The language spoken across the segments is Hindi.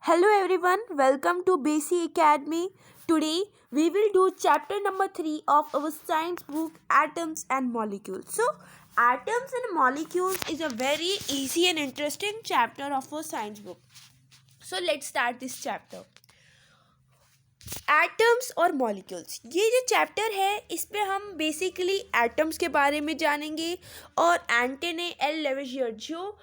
Hello everyone, welcome to BC Academy. Today we will do chapter number 3 of our science book Atoms and Molecules. So, Atoms and Molecules is a very easy and interesting chapter of our science book. So, let's start this chapter. Atoms और मॉलिक्यूल्स, ये जो चैप्टर है इसमें हम बेसिकली एटम्स के बारे में जानेंगे और एंटोनी एल लेवेजियर जो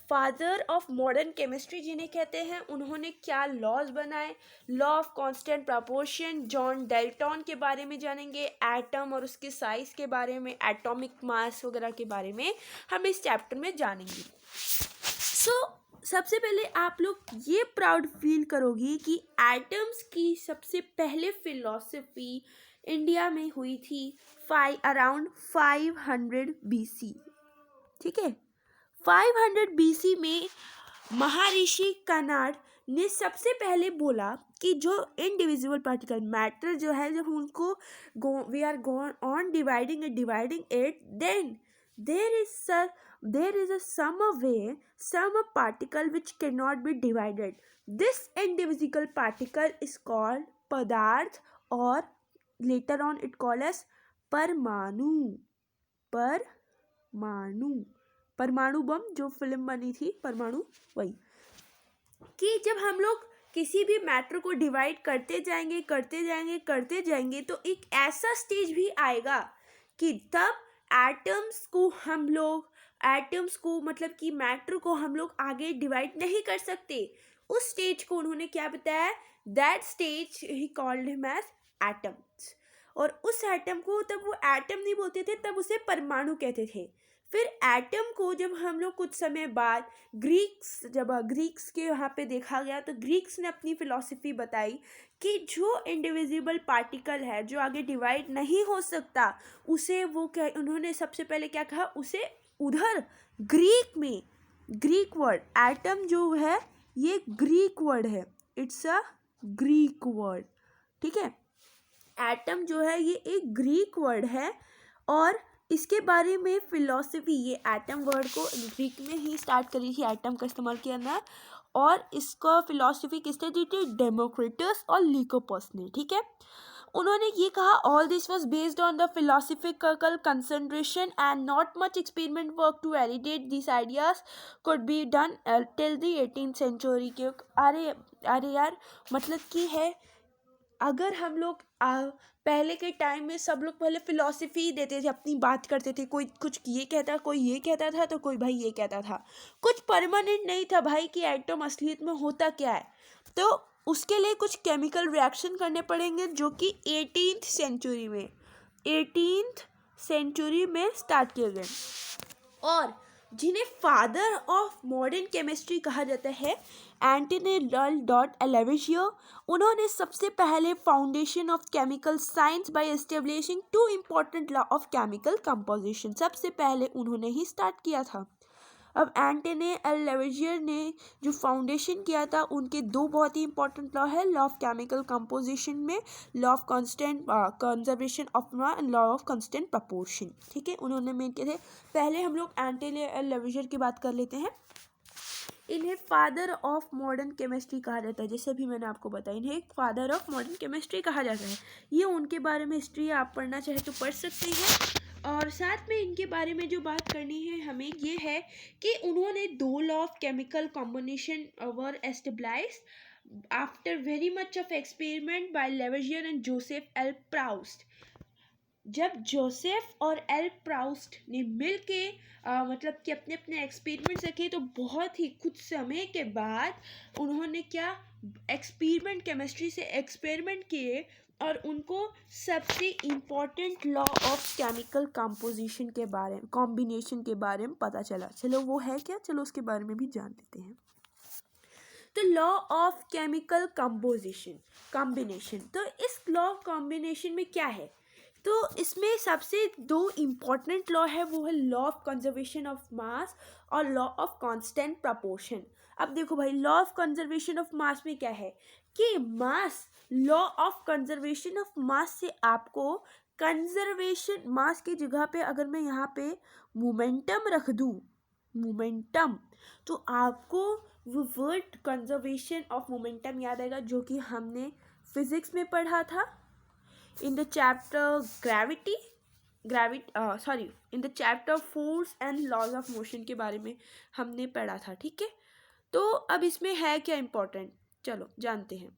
फादर ऑफ मॉडर्न केमिस्ट्री जिन्हें कहते हैं, उन्होंने क्या लॉज बनाए, law of constant proportion, John Dalton के बारे में जानेंगे, एटम और उसके साइज के बारे में, एटॉमिक मास वगैरह के बारे में हम इस चैप्टर में जानेंगे। सबसे पहले आप लोग ये प्राउड फील करोगी कि एटम्स की सबसे पहले फिलॉसफी इंडिया में हुई थी अराउंड 500 BC। ठीक है, 500 BC में महर्षि कनाड ने सबसे पहले बोला कि जो इनडिविजिबल पार्टिकल मैटर जो है, जब उनको we are gone on dividing it then there is some particle which cannot be divided. This indivisible particle is called padarth or later on it called as परमाणु। परमाणु बम जो फिल्म बनी थी परमाणु, वही कि जब हम लोग किसी भी मैटर को डिवाइड करते जाएंगे तो एक ऐसा स्टेज भी आएगा कि तब एटम्स को मतलब कि मैटर को हम लोग आगे डिवाइड नहीं कर सकते। उस स्टेज को उन्होंने क्या बताया, that stage he called him as atoms. और उस एटम को तब वो एटम नहीं बोलते थे, तब उसे परमाणु कहते थे। फिर एटम को जब हम लोग कुछ समय बाद ग्रीक्स के यहाँ पे देखा गया, तो ग्रीक्स ने अपनी फिलॉसफी बताई कि जो इंडिविजिबल पार्टिकल है जो आगे डिवाइड नहीं हो सकता, उसे उन्होंने सबसे पहले क्या कहा, उसे उधर ग्रीक वर्ड एटम जो है ये ग्रीक वर्ड है, इट्स अ ग्रीक वर्ड। ठीक है, एटम जो है ये एक ग्रीक वर्ड है और इसके बारे में फिलॉसफी, ये एटम वर्ड को ग्रीक में ही स्टार्ट करी थी, एटम का इस्तेमाल किया ना, और इसका फिलॉसफी किसने दी थी, डेमोक्रिटस और लिकोपस ने। ठीक है, उन्होंने ये कहा, all this was based on the philosophical concentration and not much experiment work to validate this ideas could be done till the 18th century के। अरे यार, मतलब कि है, अगर हम लोग पहले के टाइम में सब लोग पहले फिलॉसफी देते थे, अपनी बात करते थे, कोई कुछ ये कहता, कोई ये कहता था, तो कोई भाई ये कहता था, कुछ परमानेंट नहीं था भाई कि एटम असलियत में होता क्या है। तो उसके लिए कुछ केमिकल रिएक्शन करने पड़ेंगे जो कि 18th सेंचुरी में स्टार्ट किए गए, और जिन्हें फादर ऑफ मॉडर्न केमिस्ट्री कहा जाता है, एंटोनी लेवेजियर, उन्होंने सबसे पहले foundation of chemical science by establishing 2 important law of chemical composition, सबसे पहले उन्होंने ही स्टार्ट किया था। अब एंटोनी एल लेवेजियर ने जो फाउंडेशन किया था, उनके 2 बहुत ही इंपॉर्टेंट लॉ है, लॉ ऑफ केमिकल कंपोजिशन में law of constant conservation of and law of constant proportion. ठीक है, उन्होंने मेन किए थे। पहले हम लोग एंटोनी एल लेवेजियर की बात कर लेते हैं। इन्हें फादर ऑफ मॉडर्न केमिस्ट्री कहा जाता है, जैसे भी मैंने आपको बताया, इन्हें फादर ऑफ मॉडर्न केमिस्ट्री कहा जाता है। ये उनके बारे में हिस्ट्री आप पढ़ना चाहे तो पढ़ सकते हैं। और साथ में इनके बारे में जो बात करनी है हमें, ये है कि उन्होंने 2 law of chemical combination were established after very much of experiment by Lavoisier and Joseph L Proust. जब जोसेफ और एल प्राउस्ट ने मिल के मतलब कि अपने अपने एक्सपेरिमेंट्स रखे, तो बहुत ही कुछ समय के बाद उन्होंने क्या एक्सपेरिमेंट केमिस्ट्री से एक्सपेरिमेंट किए और उनको सबसे important law of chemical composition के बारे में, कॉम्बिनेशन के बारे में पता चला। चलो वो है क्या, चलो उसके बारे में भी जान लेते हैं। तो लॉ ऑफ केमिकल कॉम्बिनेशन, तो इस लॉ कॉम्बिनेशन में क्या है, तो इसमें सबसे 2 इम्पॉर्टेंट लॉ है, वो है law of conservation of mass और लॉ ऑफ कांस्टेंट प्रपोर्शन। अब देखो भाई, law of conservation of mass में क्या है कि law of conservation of mass से आपको कंजर्वेशन मास की जगह पे अगर मैं यहाँ पे मोमेंटम रख दूँ, तो आपको वो वर्ड कंजर्वेशन ऑफ मोमेंटम याद आएगा, जो कि हमने फिजिक्स में पढ़ा था in the chapter in the chapter force and laws of motion के बारे में हमने पढ़ा था, ठीक है। तो अब इसमें है क्या इम्पोर्टेंट, चलो जानते हैं।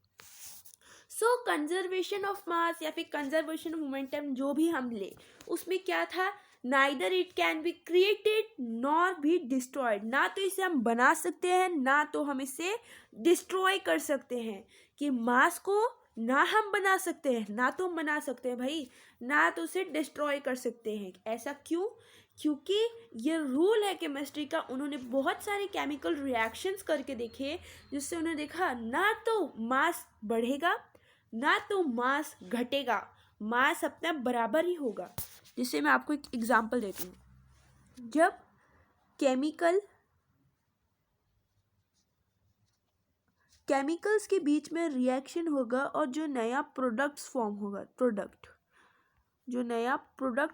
सो कंजर्वेशन ऑफ मास या फिर कंजर्वेशन ऑफ मोमेंटम जो भी हम ले, उसमें क्या था, neither it can be created nor be destroyed, ना तो इसे हम बना सकते हैं ना तो हम इसे डिस्ट्रॉय कर सकते हैं। कि मास को ना हम बना सकते हैं ना तो हम बना सकते हैं भाई, ना तो उसे डिस्ट्रॉय कर सकते हैं। ऐसा क्यों? क्योंकि ये रूल है केमिस्ट्री का। उन्होंने बहुत सारे केमिकल रिएक्शंस करके देखे, जिससे उन्होंने देखा ना तो मास बढ़ेगा ना तो मास घटेगा, मास अपना बराबर ही होगा। जिससे मैं आपको एक एग्जांपल देती हूँ। जब केमिकल्स के बीच में रिएक्शन होगा और जो नया प्रोडक्ट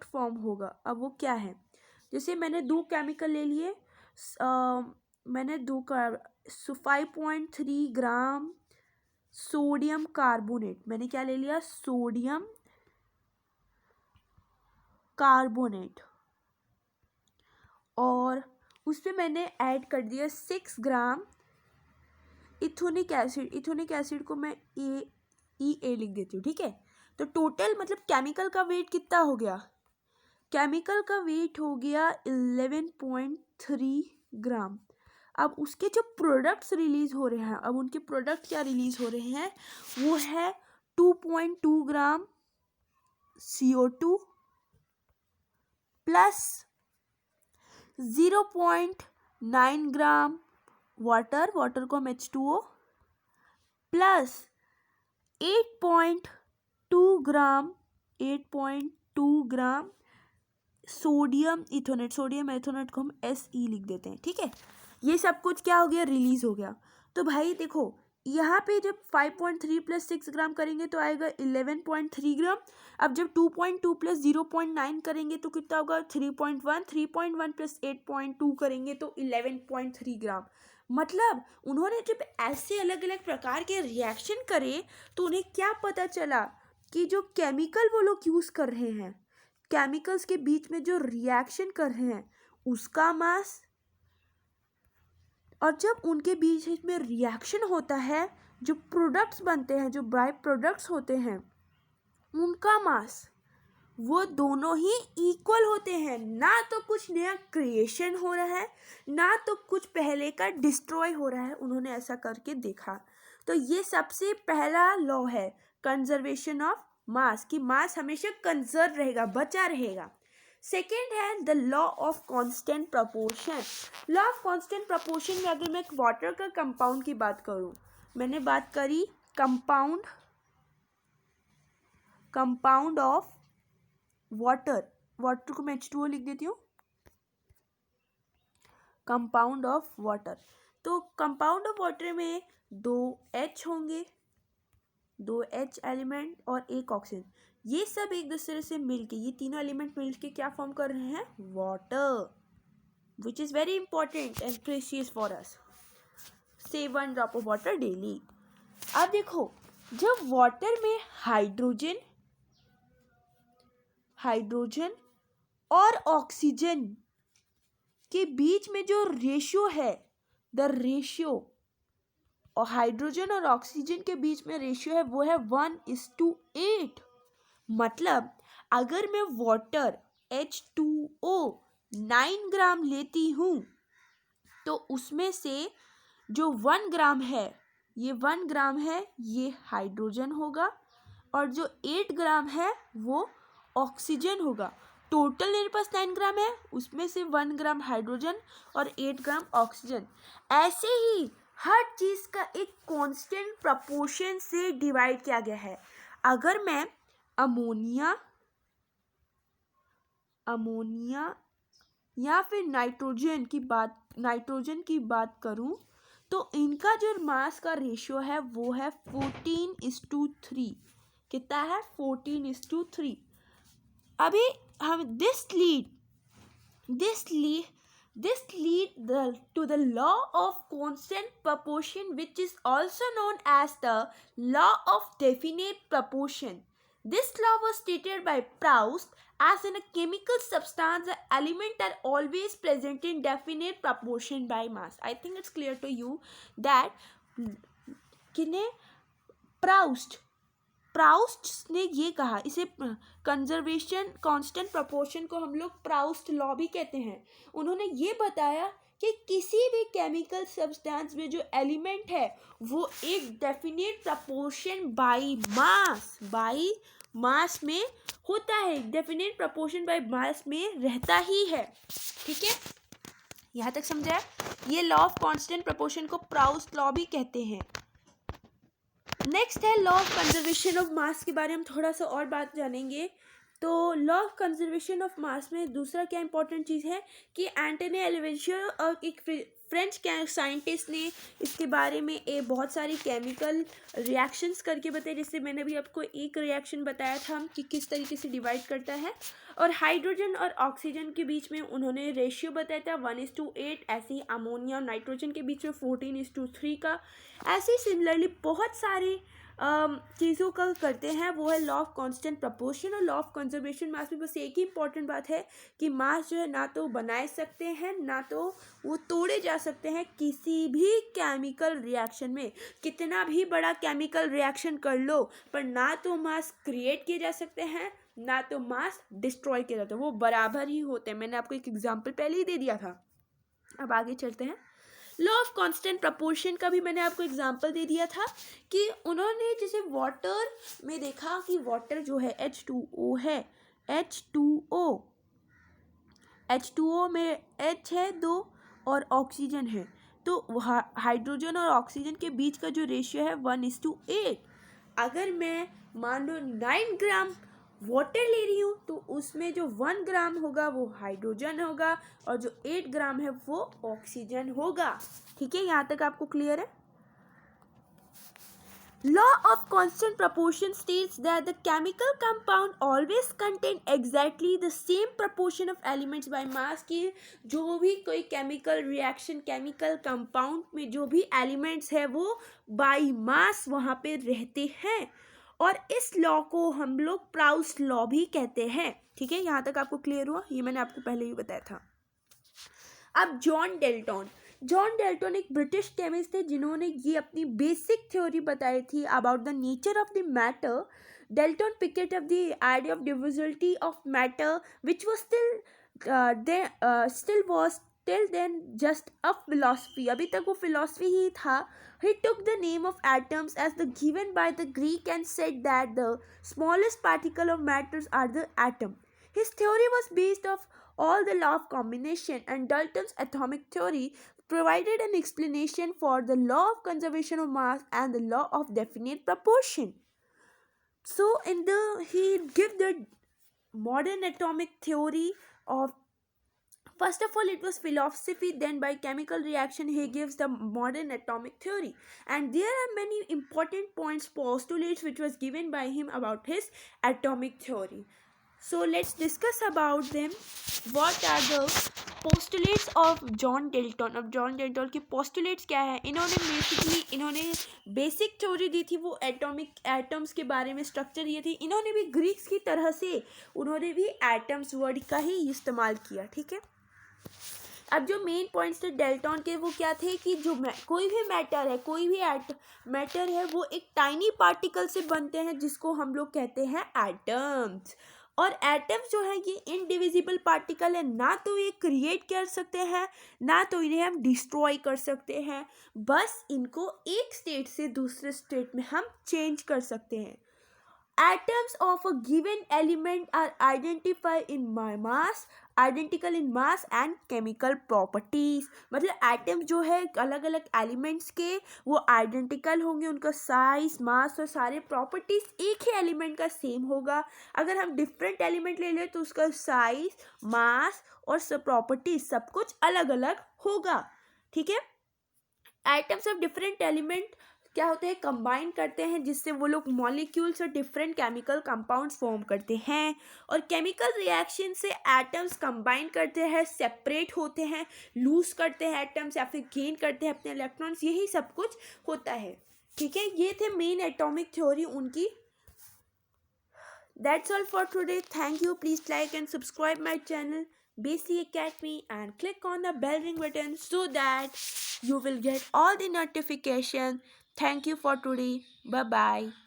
फॉर्म होगा, अब वो क्या है, जैसे मैंने दो केमिकल ले लिए, मैंने 5.3 ग्राम सोडियम कार्बोनेट, मैंने क्या ले लिया, सोडियम कार्बोनेट, और उस पर मैंने ऐड कर दिया 6 ग्राम इथोनिक एसिड को मैं ए लिख देती हूँ, ठीक है। तो टोटल मतलब केमिकल का वेट कितना हो गया, केमिकल का वेट हो गया 11.3 ग्राम। अब उसके जो प्रोडक्ट्स रिलीज हो रहे हैं, अब उनके प्रोडक्ट क्या रिलीज हो रहे हैं, वो है 2.2 ग्राम CO2 प्लस 0.9 ग्राम वाटर को हम H2O प्लस 8.2 ग्राम सोडियम एथोनेट को हम SE लिख देते हैं, ठीक है। ये सब कुछ क्या हो गया, रिलीज हो गया। तो भाई देखो यहाँ पे जब 5.3 प्लस 6 ग्राम करेंगे तो आएगा 11.3 ग्राम। अब जब 2.2 प्लस 0.9 करेंगे तो कितना होगा, 3.1 प्लस 8.2 करेंगे तो 11.3 ग्राम। मतलब उन्होंने जब ऐसे अलग अलग प्रकार के रिएक्शन करे तो उन्हें क्या पता चला कि जो केमिकल वो लोग यूज़ कर रहे हैं, केमिकल्स के बीच में जो रिएक्शन कर रहे हैं उसका मास, और जब उनके बीच में रिएक्शन होता है, जो प्रोडक्ट्स बनते हैं, जो बाय प्रोडक्ट्स होते हैं, उनका मास, वो दोनों ही इक्वल होते हैं। ना तो कुछ नया क्रिएशन हो रहा है ना तो कुछ पहले का डिस्ट्रॉय हो रहा है। उन्होंने ऐसा करके देखा। तो ये सबसे पहला लॉ है कंजर्वेशन ऑफ मास, कि मास हमेशा कंजर्व रहेगा, बचा रहेगा। सेकेंड है the law of constant proportion. Law of constant proportion में अगर मैं एक वाटर का कंपाउंड की बात करूं, मैंने बात करी कंपाउंड ऑफ वाटर को मैं H2O लिख देती हूँ, कंपाउंड ऑफ वाटर। तो कंपाउंड ऑफ वाटर में 2 H होंगे, 2 H एलिमेंट और एक ऑक्सीजन। ये सब एक दूसरे से मिलके, ये तीनों एलिमेंट मिलके क्या फॉर्म कर रहे हैं, water, which is very important and precious for us. Save 1 drop of water daily. अब देखो जब वाटर में हाइड्रोजन और ऑक्सीजन के बीच में जो रेशियो है, द रेशियो, और हाइड्रोजन और ऑक्सीजन के बीच में रेशियो है वो है 1:8। मतलब अगर मैं वाटर H2O 9 ग्राम लेती हूँ तो उसमें से जो 1 ग्राम है, ये 1 ग्राम है, ये हाइड्रोजन होगा, और जो 8 ग्राम है वो ऑक्सीजन होगा। टोटल मेरे पास 9 ग्राम है, उसमें से 1 ग्राम हाइड्रोजन और 8 ग्राम ऑक्सीजन। ऐसे ही हर चीज़ का एक कांस्टेंट प्रपोर्शन से डिवाइड किया गया है। अगर मैं अमोनिया या फिर नाइट्रोजन की बात करूं तो इनका जो मास का रेशियो है वो है 14:3। कितना है, 14:3। अभी हम This to the law of constant proportion, which is also known as the law of definite proportion. This law was stated by Proust as in a chemical substance, the elements are always present in definite proportion by mass. I think it's clear to you that किन्हें प्राउस्ट ने ये कहा, इसे कंजर्वेशन कांस्टेंट प्रोपोर्शन को हम लोग प्राउस्ट लॉ भी कहते हैं. उन्होंने ये बताया कि किसी भी केमिकल सब्सटेंस में जो एलिमेंट है वो एक डेफिनेट प्रोपोर्शन बाय मास में होता है, डेफिनेट प्रोपोर्शन बाय मास में रहता ही है. ठीक है, यहाँ तक समझा है. ये लॉ ऑफ कांस्टेंट प्रोपोर्शन को प्राउस्ट लॉ भी कहते हैं. नेक्स्ट है law of conservation of mass के बारे में थोड़ा सा और बात जानेंगे. तो law of conservation of mass में दूसरा क्या इंपॉर्टेंट चीज़ है कि एंटोनी लैवोइसियर और एक फ्रेंच साइंटिस्ट ने इसके बारे में बहुत सारी केमिकल रिएक्शंस करके बताए. जैसे मैंने भी आपको एक रिएक्शन बताया था कि किस तरीके से डिवाइड करता है. और हाइड्रोजन और ऑक्सीजन के बीच में उन्होंने रेशियो बताया था 1:8. ऐसे ही अमोनिया और नाइट्रोजन के बीच में 14:3 का. ऐसे ही सिमिलरली बहुत सारे चीज़ों का करते हैं, वो है लॉ ऑफ कांस्टेंट प्रोपोर्शन और लॉ ऑफ कंजर्वेशन मास में. बस एक ही इंपॉर्टेंट बात है कि मास जो है ना तो बनाए सकते हैं ना तो वो तोड़े जा सकते हैं. किसी भी केमिकल रिएक्शन में कितना भी बड़ा केमिकल रिएक्शन कर लो पर ना तो मास क्रिएट किए जा सकते हैं ना तो मास डिस्ट्रॉय किया जाता है, वो बराबर ही होते हैं. मैंने आपको एक एग्जाम्पल पहले ही दे दिया था. अब आगे चलते हैं. लॉ ऑफ कांस्टेंट प्रोपोर्शन का भी मैंने आपको एग्जांपल दे दिया था कि उन्होंने जैसे वाटर में देखा कि वाटर जो है H2O है, H2O में H है 2 और ऑक्सीजन है. तो हाइड्रोजन और ऑक्सीजन के बीच का जो रेशियो है 1:8. अगर मैं मान लो 9 ग्राम वाटर ले रही हूँ तो उसमें जो 1 ग्राम होगा वो हाइड्रोजन होगा और जो 8 ग्राम है वो ऑक्सीजन होगा. ठीक है, यहाँ तक आपको क्लियर है. Law of constant proportion states that the chemical compound always contain exactly the same proportion of elements by mass. की जो भी कोई केमिकल रिएक्शन केमिकल कंपाउंड में जो भी एलिमेंट्स है वो बाय मास वहाँ पे रहते हैं और इस लॉ को हम लोग प्राउस्ट लॉ भी कहते हैं. ठीक है, यहाँ तक आपको क्लियर हुआ. ये मैंने आपको पहले ही बताया था. अब जॉन डेल्टन एक ब्रिटिश केमिस्ट थे जिन्होंने ये अपनी बेसिक थ्योरी बताई थी about the nature of the matter. Dalton picked of the idea of divisibility of matter which was still was till then just a philosophy. अभी तक वो philosophy ही था. He took the name of atoms as the given by the Greek and said that the smallest particle of matters are the atom. His theory was based off all the law of combination, and Dalton's atomic theory provided an explanation for the law of conservation of mass and the law of definite proportion. So he give the modern atomic theory of, first of all, it was philosophy, then by chemical reaction he gives the modern atomic theory. And there are many important points, postulates which was given by him about his atomic theory. So let's discuss about them. What are the postulates of John Dalton? अब John Dalton के postulates क्या है? इन्होंने बेसिक थ्योरी दी थी, वो एटम्स के बारे में स्ट्रक्चर दिए थे. इन्होंने भी ग्रीक्स की तरह से उन्होंने भी एटम्स वर्ड का ही इस्तेमाल किया. ठीक है, अब जो मेन पॉइंट्स थे डेल्टन के वो क्या थे कि जो कोई भी मैटर है वो एक टाइनी पार्टिकल से बनते हैं जिसको हम लोग कहते हैं एटम्स. और एटम्स जो है ये इनडिविजिबल पार्टिकल है, ना तो ये क्रिएट कर सकते हैं ना तो इन्हें हम डिस्ट्रॉय कर सकते हैं. बस इनको एक स्टेट से दूसरे स्टेट में हम चेंज कर सकते हैं. Atoms of a given element are identical in mass and chemical properties. मतलब एटम्स जो है अलग अलग एलिमेंट्स के वो आइडेंटिकल होंगे, उनका साइज मास और सारे प्रॉपर्टीज एक ही एलिमेंट का सेम होगा. अगर हम डिफरेंट एलिमेंट ले लें तो उसका साइज मास और सब प्रॉपर्टीज सब कुछ अलग अलग होगा. ठीक है, एटम्स ऑफ डिफरेंट एलिमेंट क्या होते हैं, कंबाइन करते हैं, जिससे वो लोग मॉलिक्यूल्स और डिफरेंट केमिकल कंपाउंड्स फॉर्म करते हैं। और केमिकल रिएक्शन से एटम्स कंबाइन करते हैं, सेपरेट होते हैं, लूज करते हैं एटम्स या फिर गेन करते हैं अपने इलेक्ट्रॉन्स, यही सब कुछ होता है। ठीक है, ये थे मेन एटॉमिक थ्योरी उनकी। That's all for today. Thank you. Please like and subscribe my channel BC Academy and click on the bell ring button so that you will get all the notification. Thank you for today. Bye bye.